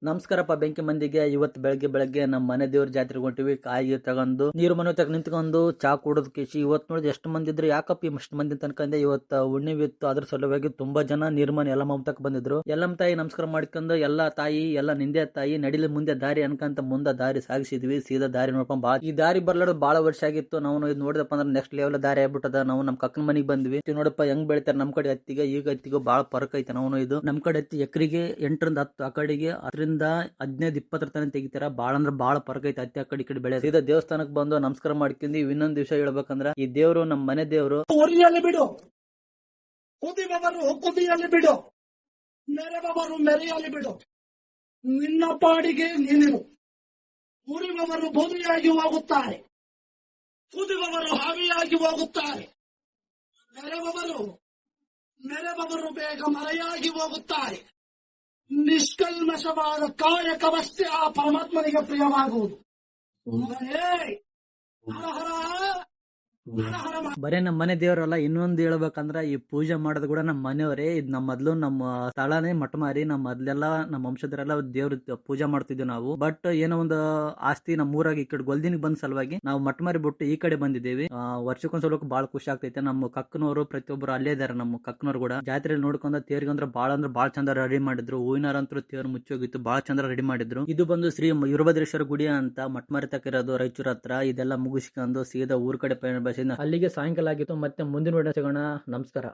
ನಮಸ್ಕಾರಪ್ಪ ಬೆಂಕಿ ಮಂದಿಗೆ. ಇವತ್ತು ಬೆಳಗ್ಗೆ ನಮ್ಮ ಮನೆ ದೇವ್ರ ಜಾತ್ರೆಗೆ ಹೊಂಟಿವಿ. ಕಾಯಿ ತಗೊಂಡು ನೀರು ಮನೆ ತಗ ನಿಂತ್ಕೊಂಡು ಚಾ ಕುಡದ್ ಕೇಸಿ ಇವತ್ತು ನೋಡಿದ್ರೆ ಎಷ್ಟು ಮಂದಿ ಇದ್ರು. ಯಾಕಪ್ಪ ಇಷ್ಟು ಮಂದಿ ತನ್ಕಂದೆ, ಇವತ್ತು ಹುಣ್ಣಿವಿತ್ತು. ಅದ್ರ ಸಲುವಾಗಿ ತುಂಬಾ ಜನ ನೀರ್ಮನೆ ಎಲ್ಲ ಮಮತಕ್ ಬಂದಿದ್ರು. ಎಲ್ಲಮ್ಮ ತಾಯಿ ನಮಸ್ಕಾರ ಮಾಡ್ಕೊಂಡು ಎಲ್ಲಾ ತಾಯಿ ಎಲ್ಲ ನಿಂದೆ ತಾಯಿ ನಡಿಲಿ ಮುಂದೆ ದಾರಿ ಅನ್ಕಂತ ಮುಂದೆ ದಾರಿ ಸಾಗಿಸಿದ್ವಿ. ಸೀದಾ ದಾರಿ ನೋಡ್ಕೊಂಡ್ ಈ ದಾರಿ ಬರ್ಲಾಡೋದು ಬಹಳ ವರ್ಷ ಆಗಿತ್ತು. ನಾವು ಇದು ನೋಡಿದಪ್ಪ ಅಂದ್ರೆ ನೆಕ್ಸ್ಟ್ ಲೆವೆಲ್ ದಾರಿ ಆಗ್ಬಿಟ್ಟದ. ನಾವು ನಮ್ ಕಕ್ಕನ ಮನೆಗೆ ಬಂದ್ವಿ. ನೋಡಪ್ಪ ಹೆಂಗ್ ಬೆಳಿತಾರೆ ನಮ್ ಕಡೆ ಹತ್ತಿಗೆ ಈಗ ಹತ್ತಿಗೆ ಬಹಳ ಫರಕ್ ಐತೆ. ನಾವು ಇದು ನಮ್ ಕಡೆ ಹತ್ತಿ ಎಕರೆಗೆ 8ರಿಂದ 10, ಆ ಕಡೆಗೆ 15-20 ತನ ತೆಗಿತಾರ. ಬಾಳ ಅಂದ್ರೆ ಬಾಳ ಫರಕ್ ಐತೆ ಹತ್ತಿ ಆ ಕಡೆ ಈ ಕಡೆ ಬೆಳೆ. ಸೀದಾ ದೇವಸ್ಥಾನಕ್ಕೆ ಬಂದು ನಮಸ್ಕಾರ ಮಾಡ್ಕೊಂಡಿ. ಇನ್ನೊಂದ್ ದಿವಸ ಹೇಳ್ಬೇಕಂದ್ರ ಈ ದೇವ್ರು ನಮ್ಮ ಮನೆ ದೇವ್ರು. ಉರಿಯಲ್ಲಿ ಬಿಡು, ಕುದಿಬವರು ಕುದಿಯಲ್ಲಿ ಬಿಡು, ಮೆರೆಬವರು ಮೆರೆಯಲ್ಲಿ ಬಿಡು, ನಿನ್ನ ಪಾಡಿಗೆ ನೀನಿರು. ಉರಿಬವರು ಬೂದಿಯಾಗಿ ಹೋಗುತ್ತಾರೆ, ಕುದಿಬವರು ಹಾವಿಯಾಗಿ ಹೋಗುತ್ತಾರೆ, ಮೆರೆಬವರು ಬೇಗ ಮರೆಯಾಗಿ ಹೋಗುತ್ತಾರೆ. ನಿಷ್ಕಲ್ಮಶವಾದ ಕಾಯಕವಷ್ಟೇ ಆ ಪರಮಾತ್ಮನಿಗೆ ಪ್ರಿಯವಾಗುವುದು. ಬರೇ ನಮ್ಮ ಮನೆ ದೇವರಲ್ಲ, ಇನ್ನೊಂದು ಹೇಳ್ಬೇಕಂದ್ರ ಈ ಪೂಜೆ ಮಾಡೋದು ಕೂಡ ನಮ್ಮ ಮನೆಯವರೇ. ಇದು ನಮ್ಮ ಮೊದ್ಲು ನಮ್ಮ ಸ್ಥಳನೇ ಮಠಮಾರಿ. ನಮ್ಮ ಮೊದ್ಲೆಲ್ಲ ನಮ್ಮ ವಂಶದರೆಲ್ಲ ದೇವ್ರ ಪೂಜೆ ಮಾಡ್ತಿದ್ವಿ ನಾವು. ಬಟ್ ಏನೋ ಒಂದು ಆಸ್ತಿ ನಮ್ಮ ಊರಾಗ ಈ ಕಡೆ ಗೊಲ್ದಿನಿಗೆ ಬಂದ ಸಲುವಾಗಿ ನಾವು ಮಠಮಾರಿ ಬಿಟ್ಟು ಈ ಕಡೆ ಬಂದಿದ್ದೇವೆ. ವರ್ಷಕ್ಕೊಂದ್ಸಲಕ್ಕೆ ಬಹಳ ಖುಷಿ ಆಗ್ತೈತೆ. ನಮ್ಮ ಕಕ್ಕನವರು ಪ್ರತಿಯೊಬ್ಬರು ಅಲ್ಲೇ ಇದಾರೆ. ನಮ್ಮ ಕಕ್ಕನವ್ರು ಕೂಡ ಜಾತ್ರೆ ನೋಡ್ಕೊಂಡ ತೇರ್ಗಂದ್ರ ಬಾಳ ಚಂದ ರೆಡಿ ಮಾಡಿದ್ರು. ಹೂವಿನಾರಂತರೂ ತೇರು ಮುಚ್ಚೋಗಿತ್ತು, ಬಾಳ ಚಂದ ರೆಡಿ ಮಾಡಿದ್ರು. ಇದು ಬಂದು ಶ್ರೀ ವೀರಭದ್ರೇಶ್ವರ ಗುಡಿ ಅಂತ ಮಠಮಾರಿ ತಕ್ಕಿರೋದು ರಾಯಚೂರ್ ಹತ್ರ. ಇದೆಲ್ಲ ಮುಗಿಸ್ಕೊಂಡು ಸೀದಾ ಊರ್ ಕಡೆ ಪಯಣ. ಅಲ್ಲಿಗೆ ಸಾಯಂಕಾಲ ಆಗಿತ್ತು. ಮತ್ತೆ ಮುಂದಿನ ವಿಡಿಯೋ ಸಿಗೋಣ. ನಮಸ್ಕಾರ.